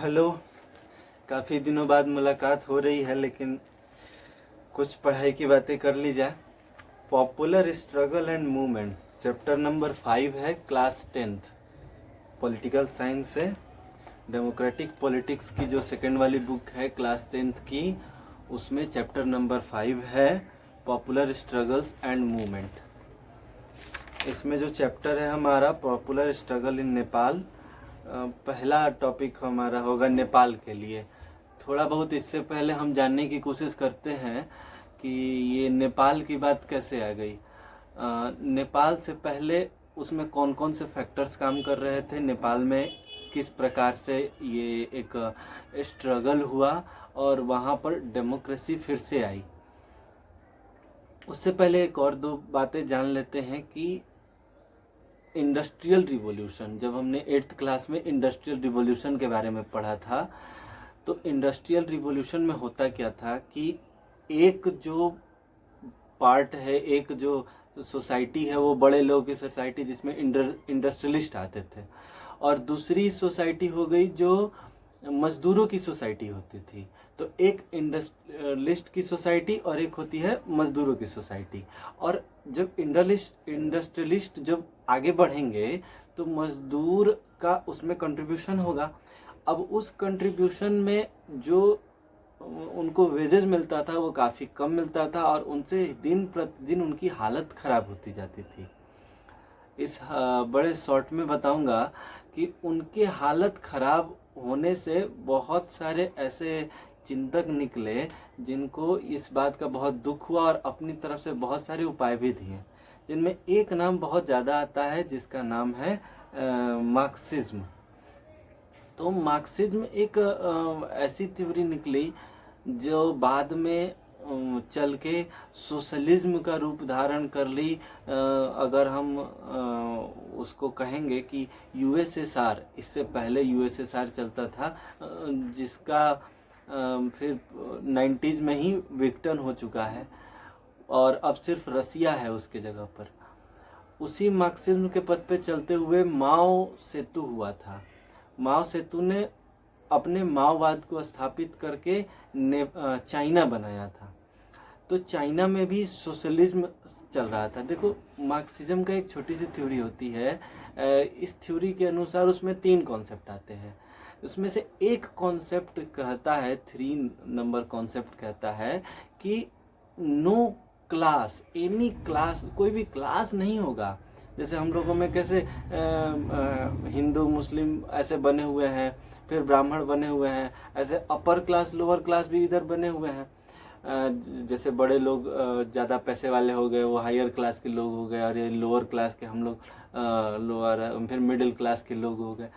Hello. काफ़ी दिनों बाद मुलाकात हो रही है, लेकिन कुछ पढ़ाई की बातें कर ली जाए। Popular struggle and movement, chapter number 5 है, क्लास 10th, पॉलिटिकल साइंस से। डेमोक्रेटिक पॉलिटिक्स की जो सेकंड वाली बुक है क्लास 10th की, उसमें चैप्टर नंबर 5 है, पॉपुलर स्ट्रगल्स एंड मूवमेंट। इसमें जो चैप्टर है हमारा, पॉपुलर स्ट्रगल इन नेपाल, पहला टॉपिक हमारा होगा नेपाल के लिए। थोड़ा बहुत इससे पहले हम जानने की कोशिश करते हैं कि ये नेपाल की बात कैसे आ गई। नेपाल से पहले उसमें कौन कौन से फैक्टर्स काम कर रहे थे, नेपाल में किस प्रकार से ये एक स्ट्रगल हुआ और वहाँ पर डेमोक्रेसी फिर से आई। उससे पहले एक और दो बातें जान लेते हैं कि इंडस्ट्रियल रिवॉल्यूशन, जब हमने 8th क्लास में इंडस्ट्रियल रिवॉल्यूशन के बारे में पढ़ा था, तो इंडस्ट्रियल रिवॉल्यूशन में होता क्या था कि एक जो पार्ट है, एक जो सोसाइटी है, वो बड़े लोगों की सोसाइटी जिसमें इंडस्ट्रियलिस्ट आते थे, और दूसरी सोसाइटी हो गई जो मजदूरों की सोसाइटी होती थी। तो एक इंडस्ट्रियलिस्ट की सोसाइटी और एक होती है मजदूरों की सोसाइटी। और जब इंडस्ट्रियलिस्ट जब आगे बढ़ेंगे तो मजदूर का उसमें कंट्रीब्यूशन होगा। अब उस कंट्रीब्यूशन में जो उनको वेजेस मिलता था वो काफ़ी कम मिलता था, और उनसे दिन प्रतिदिन उनकी हालत ख़राब होती जाती थी। इस बड़े शॉर्ट में बताऊंगा कि उनके हालत ख़राब होने से बहुत सारे ऐसे चिंतक निकले जिनको इस बात का बहुत दुख हुआ और अपनी तरफ से बहुत सारे उपाय भी दिए, जिनमें एक नाम बहुत ज़्यादा आता है जिसका नाम है मार्क्सिज्म। तो मार्क्सिज्म एक ऐसी थ्योरी निकली जो बाद में चल के सोशलिज्म का रूप धारण कर ली। अगर हम उसको कहेंगे कि यूएसएसआर, इससे पहले यूएसएसआर चलता था, जिसका फिर 90s में ही विघटन हो चुका है और अब सिर्फ रसिया है उसके जगह पर। उसी मार्क्सिज्म के पथ पे चलते हुए माओ सेतु हुआ था। माओ सेतु ने अपने माओवाद को स्थापित करके चाइना बनाया था। तो चाइना में भी सोशलिज्म चल रहा था। देखो, मार्क्सिज्म का एक छोटी सी थ्योरी होती है। इस थ्योरी के अनुसार उसमें 3 कॉन्सेप्ट आते हैं। उसमें से एक कॉन्सेप्ट कहता है, 3 नंबर कॉन्सेप्ट कहता है कि नो क्लास, एनी क्लास, कोई भी क्लास नहीं होगा। जैसे हम लोगों में कैसे हिंदू मुस्लिम ऐसे बने हुए हैं, फिर ब्राह्मण बने हुए हैं, ऐसे अपर क्लास लोअर क्लास भी इधर बने हुए हैं। जैसे बड़े लोग ज़्यादा पैसे वाले हो गए, वो हायर क्लास के लोग हो गए, और ये लोअर क्लास के हम लोग लोअर, फिर मिडिल क्लास के लोग हो गए।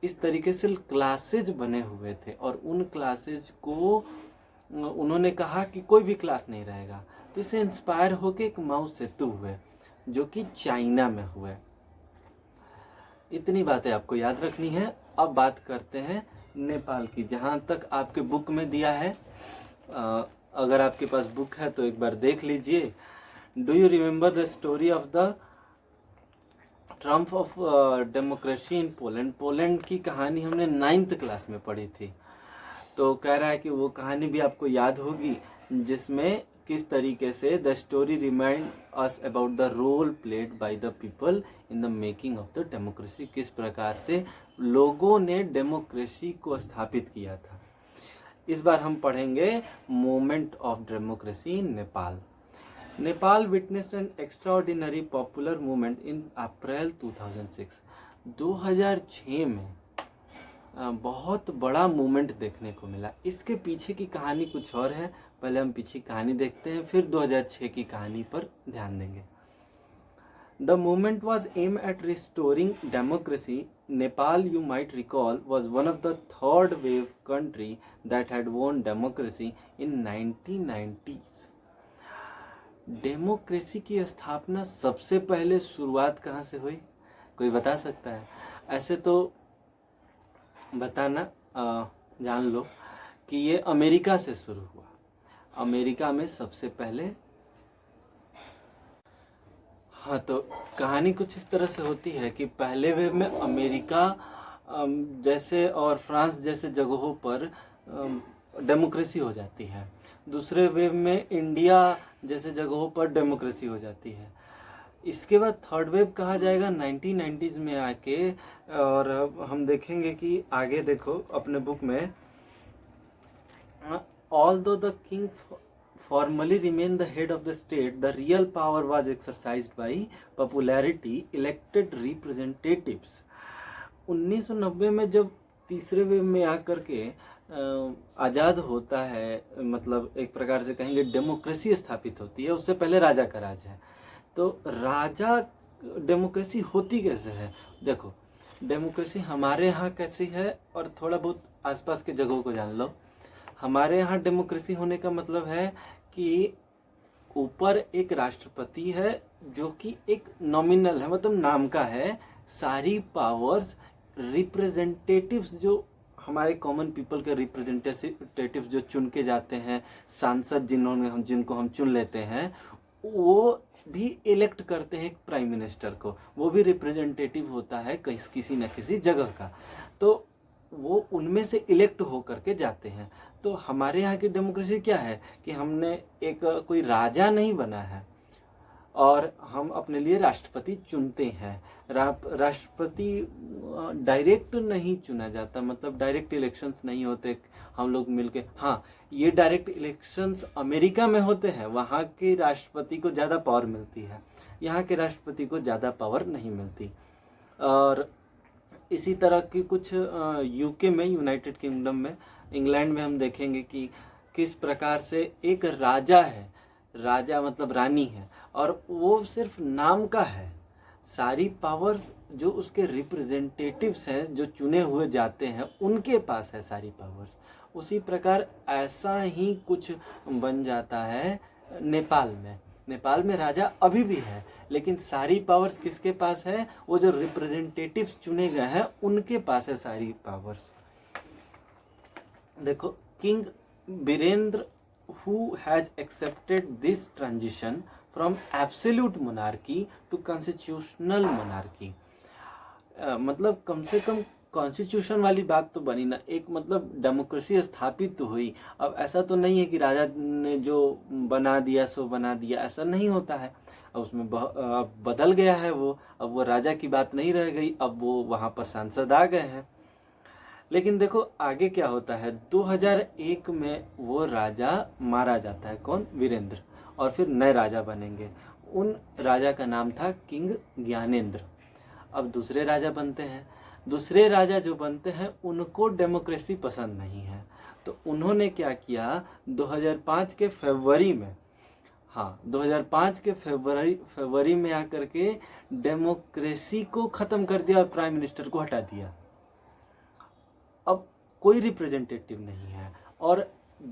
इस तरीके से क्लासेज बने हुए थे, और उन क्लासेज को उन्होंने कहा कि कोई भी क्लास नहीं रहेगा। तो इससे इंस्पायर होके एक माओ सेतु हुए जो कि चाइना में हुए। इतनी बातें आपको याद रखनी है। अब बात करते हैं नेपाल की, जहाँ तक आपके बुक में दिया है। अगर आपके पास बुक है तो एक बार देख लीजिए। Do you remember the story of the Trump of democracy in Poland? Poland की कहानी हमने 9th क्लास में पढ़ी थी। तो कह रहा है कि वो कहानी भी आपको याद होगी, जिसमें किस तरीके से the story remind us about the role played by the people in the making of the democracy. किस प्रकार से लोगों ने डेमोक्रेसी को स्थापित किया था। इस बार हम पढ़ेंगे movement of democracy in Nepal. Nepal witnessed an extraordinary popular movement in April 2006। 2006 में बहुत बड़ा मूवमेंट देखने को मिला। इसके पीछे की कहानी कुछ और है। पहले हम पीछे कहानी देखते हैं, फिर 2006 की कहानी पर ध्यान देंगे। The movement was aimed at restoring democracy. Nepal, you might recall, was one of the third wave country that had won democracy in 1990s. Democracy की स्थापना सबसे पहले शुरुआत कहाँ से हुई, कोई बता सकता है? ऐसे तो बताना जान लो कि ये अमेरिका से शुरू हुआ। अमेरिका में सबसे पहले। हाँ, तो कहानी कुछ इस तरह से होती है कि पहले वेव में अमेरिका जैसे और फ्रांस जैसे जगहों पर डेमोक्रेसी हो जाती है। दूसरे वेव में इंडिया जैसे जगहों पर डेमोक्रेसी हो जाती है। इसके बाद थर्ड वेव कहा जाएगा 1990s में आके, और हम देखेंगे कि आगे देखो अपने बुक में, although the king formally remained the head of the state, the real power was exercised by popularity elected representatives। 1990 में जब तीसरे वेव में आकर के आज़ाद होता है, मतलब एक प्रकार से कहेंगे डेमोक्रेसी स्थापित होती है। उससे पहले राजा का राज है। तो राजा डेमोक्रेसी होती कैसे है? देखो, डेमोक्रेसी हमारे यहाँ कैसी है, और थोड़ा बहुत आसपास के जगहों को जान लो। हमारे यहाँ डेमोक्रेसी होने का मतलब है कि ऊपर एक राष्ट्रपति है जो कि एक नॉमिनल है, मतलब नाम का है। सारी पावर्स रिप्रेजेंटेटिव्स, जो हमारे कॉमन पीपल के रिप्रेजेंटेटिव्स जो चुन के जाते हैं, सांसद जिनको हम चुन लेते हैं, वो भी इलेक्ट करते हैं एक प्राइम मिनिस्टर को। वो भी रिप्रेजेंटेटिव होता है किसी न किसी जगह का, तो वो उनमें से इलेक्ट हो करके जाते हैं। तो हमारे यहाँ की डेमोक्रेसी क्या है कि हमने एक कोई राजा नहीं बना है, और हम अपने लिए राष्ट्रपति चुनते हैं। राष्ट्रपति डायरेक्ट नहीं चुना जाता, मतलब डायरेक्ट इलेक्शंस नहीं होते हम लोग मिलके। हाँ, ये डायरेक्ट इलेक्शंस अमेरिका में होते हैं, वहाँ के राष्ट्रपति को ज़्यादा पावर मिलती है, यहाँ के राष्ट्रपति को ज़्यादा पावर नहीं मिलती। और इसी तरह की कुछ यूके में, यूनाइटेड किंगडम में, इंग्लैंड में हम देखेंगे कि किस प्रकार से एक राजा है, राजा मतलब रानी है, और वो सिर्फ नाम का है। सारी पावर्स जो उसके रिप्रेजेंटेटिव्स हैं, जो चुने हुए जाते हैं, उनके पास है सारी पावर्स। उसी प्रकार ऐसा ही कुछ बन जाता है नेपाल में। नेपाल में राजा अभी भी है, लेकिन सारी पावर्स किसके पास है? वो जो रिप्रेजेंटेटिव्स चुने गए हैं उनके पास है सारी पावर्स। देखो, king Virendra who has accepted this transition from absolute monarchy to constitutional monarchy। मतलब कम से कम कॉन्स्टिट्यूशन वाली बात तो बनी ना, एक मतलब डेमोक्रेसी स्थापित तो हुई। अब ऐसा तो नहीं है कि राजा ने जो बना दिया सो बना दिया, ऐसा नहीं होता है। अब उसमें अब बदल गया है वो, अब वो राजा की बात नहीं रह गई, अब वो वहाँ पर सांसद आ गए हैं। लेकिन देखो आगे क्या होता है। 2001 में वो राजा मारा जाता है, कौन? वीरेंद्र, और फिर नए राजा बनेंगे। उन राजा का नाम था किंग ज्ञानेंद्र। अब दूसरे राजा बनते हैं। दूसरे राजा जो बनते हैं उनको डेमोक्रेसी पसंद नहीं है, तो उन्होंने क्या किया, 2005 के फरवरी में, हाँ 2005 के फरवरी में आकर के डेमोक्रेसी को ख़त्म कर दिया और प्राइम मिनिस्टर को हटा दिया। अब कोई रिप्रेजेंटेटिव नहीं है। और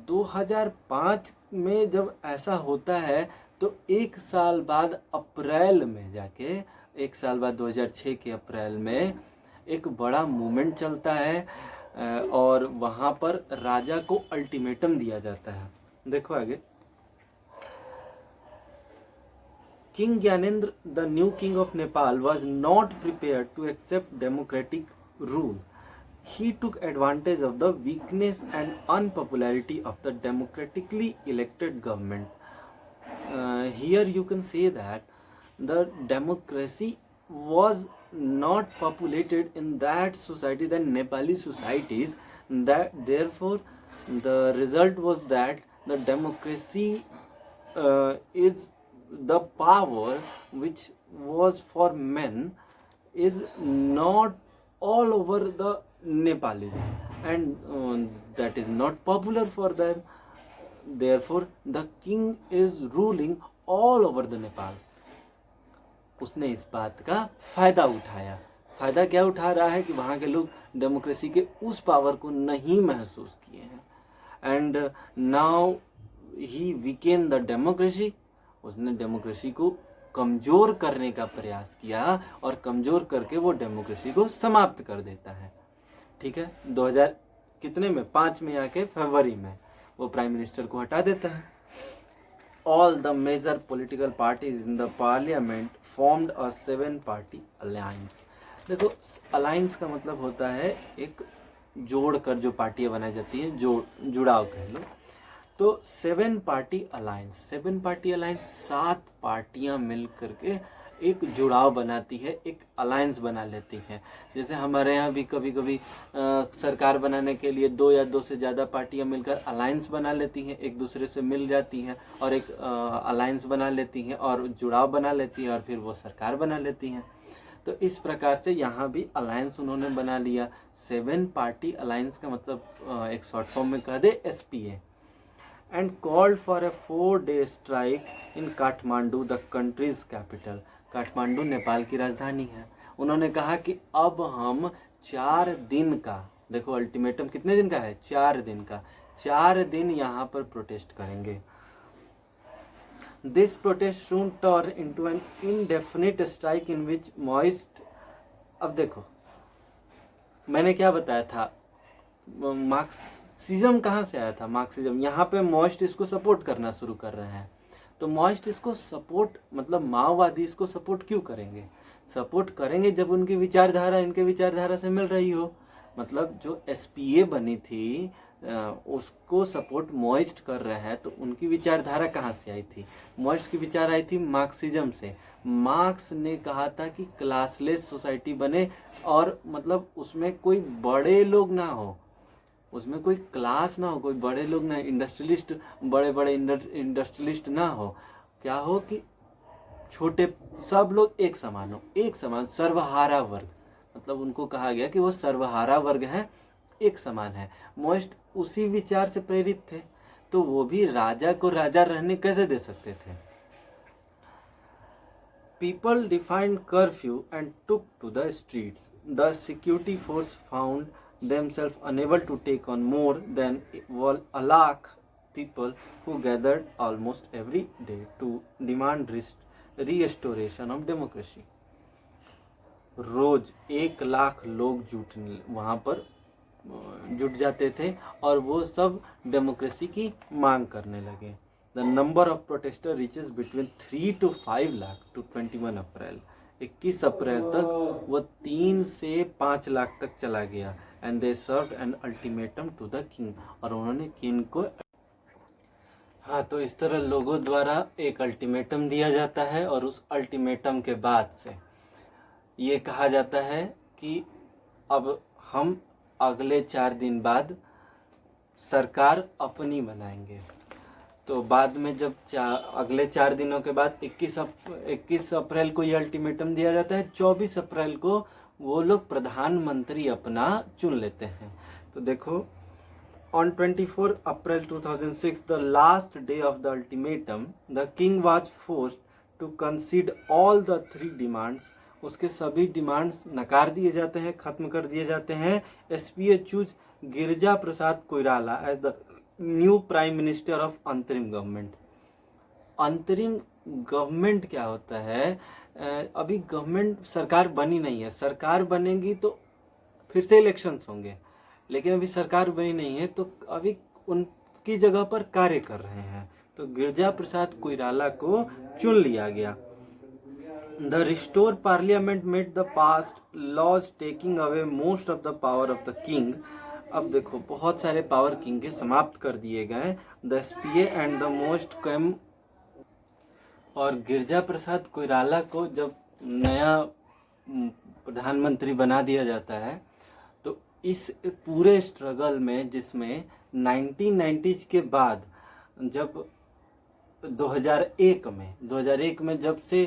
2005 में जब ऐसा होता है तो एक साल बाद अप्रैल में जाके, एक साल बाद 2006 के अप्रैल में एक बड़ा मूवमेंट चलता है और वहाँ पर राजा को अल्टीमेटम दिया जाता है। देखो आगे, king Gyanendra the new king of Nepal was not prepared to accept democratic rule. He took advantage of the weakness and unpopularity of the democratically elected government। Here you can say that the democracy was not populated in that society, the Nepali societies, that therefore the result was that the democracy is the power which was for men is not all over the Nepalis, and that is not popular for them. Therefore the king is ruling all over the Nepal। उसने इस बात का फायदा उठाया। फायदा क्या उठा रहा है कि वहाँ के लोग डेमोक्रेसी के उस पावर को नहीं महसूस किए हैं। And now he weakened the democracy. उसने डेमोक्रेसी को कमज़ोर करने का प्रयास किया और कमज़ोर करके वो डेमोक्रेसी को समाप्त कर देता है। ठीक है, 2000 कितने में, 5 में आके फरवरी में वो प्राइम मिनिस्टर को हटा देता है। All the major political parties in the parliament formed a 7-party alliance। देखो, अलायंस का मतलब होता है एक जोड़ कर जो पार्टियां बनाई जाती हैं, जुड़ाव कह लो। तो 7 पार्टी अलायंस 7 पार्टियां मिल करके एक जुड़ाव बनाती है, एक अलायंस बना लेती हैं। जैसे हमारे यहाँ भी कभी कभी सरकार बनाने के लिए 2 या 2 से ज़्यादा पार्टियां मिलकर अलायंस बना लेती हैं, एक दूसरे से मिल जाती हैं और एक अलायंस बना लेती हैं और जुड़ाव बना लेती हैं और फिर वो सरकार बना लेती हैं। तो इस प्रकार से यहाँ भी अलायंस उन्होंने बना लिया। 7 पार्टी अलायंस का मतलब एक शॉर्ट फॉर्म में कह दे SPA। And called for a 4-day strike in Kathmandu, the countries capital. Kathmandu Nepal की राजधानी है। उन्होंने कहा कि अब हम 4 दिन का, देखो अल्टीमेटम कितने दिन का है, 4 दिन का, 4 दिन यहाँ पर प्रोटेस्ट करेंगे। This protest soon turned into an indefinite strike in which moist, अब देखो मैंने क्या बताया था, मार्क्सिज्म कहाँ से आया था, मार्क्सिज्म। यहाँ पे मॉइस्ट इसको सपोर्ट करना शुरू कर रहे हैं। तो मॉइस्ट इसको सपोर्ट, मतलब माओवादी इसको सपोर्ट क्यों करेंगे? सपोर्ट करेंगे जब उनकी विचारधारा इनके विचारधारा से मिल रही हो। मतलब जो SPA बनी थी उसको सपोर्ट मॉइस्ट कर रहे हैं, तो उनकी विचारधारा कहाँ से आई थी? मॉइस्ट की विचार आई थी मार्क्सिज्म से। मार्क्स ने कहा था कि क्लासलेस सोसाइटी बने और मतलब उसमें कोई बड़े लोग ना हो, उसमें कोई क्लास ना हो, कोई बड़े लोग ना, इंडस्ट्रियलिस्ट, बड़े बड़े इंडस्ट्रियलिस्ट ना हो। क्या हो कि छोटे सब लोग एक समान हो, एक समान, सर्वहारा वर्ग। मतलब उनको कहा गया कि वो सर्वहारा वर्ग है, एक समान है। मोस्ट उसी विचार से प्रेरित थे। तो वो भी राजा को राजा रहने कैसे दे सकते थे? People defined curfew and took to the streets. The security force found themselves unable to take on more than a lakh people who gathered almost every day to demand restoration of democracy. रोज 1 लाख लोग वहाँ पर जुट जाते थे और वो सब democracy की मांग करने लगे। The number of protesters reaches between 3 to 5 lakh to 21 अप्रैल। 21 अप्रैल तक वो 3 से 5 लाख तक चला गया। And they served an ultimatum to the king, और उन्होंने किंग को, हाँ, तो इस तरह लोगों द्वारा एक अल्टीमेटम दिया जाता है और उस अल्टीमेटम के बाद से ये कहा जाता है कि अब हम अगले 4 दिन बाद सरकार अपनी बनाएंगे। तो बाद में जब अगले 4 दिनों के बाद 21 अप्रैल को ये अल्टीमेटम दिया जाता है। 24 अप्रैल को वो लोग प्रधानमंत्री अपना चुन लेते हैं। तो देखो, on 24 April 2006, the last day of the ultimatum, the king was forced to concede all the 3 demands। उसके सभी डिमांड्स नकार दिए जाते हैं, खत्म कर दिए जाते हैं। SPA choose Girija Prasad Koirala as the new prime minister of अंतरिम गवर्नमेंट। अंतरिम गवर्नमेंट क्या होता है? अभी गवर्नमेंट, सरकार बनी नहीं है। सरकार बनेगी तो फिर से इलेक्शंस होंगे, लेकिन अभी सरकार बनी नहीं है, तो अभी उनकी जगह पर कार्य कर रहे हैं। तो गिरिजा प्रसाद कोइराला को चुन लिया गया। The restore parliament made the past laws taking away most of the power of the king. अब देखो, बहुत सारे पावर किंग के समाप्त कर दिए गए। The SPA and the most come, और गिरिजा प्रसाद कोइराला को जब नया प्रधानमंत्री बना दिया जाता है, तो इस पूरे स्ट्रगल में, जिसमें 1990s के बाद जब 2001 में जब से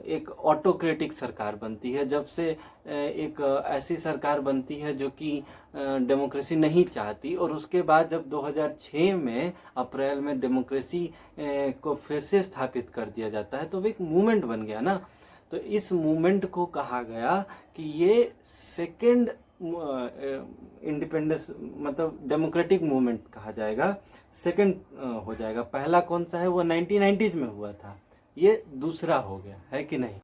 एक ऑटोक्रेटिक सरकार बनती है, जब से एक ऐसी सरकार बनती है जो कि डेमोक्रेसी नहीं चाहती, और उसके बाद जब 2006 में अप्रैल में डेमोक्रेसी को फिर से स्थापित कर दिया जाता है, तो वो एक मूवमेंट बन गया ना। तो इस मूवमेंट को कहा गया कि ये सेकेंड इंडिपेंडेंस, मतलब डेमोक्रेटिक मूवमेंट कहा जाएगा, सेकंड हो जाएगा। पहला कौन सा है? वो 1990s में हुआ था, ये दूसरा हो गया है कि नहीं?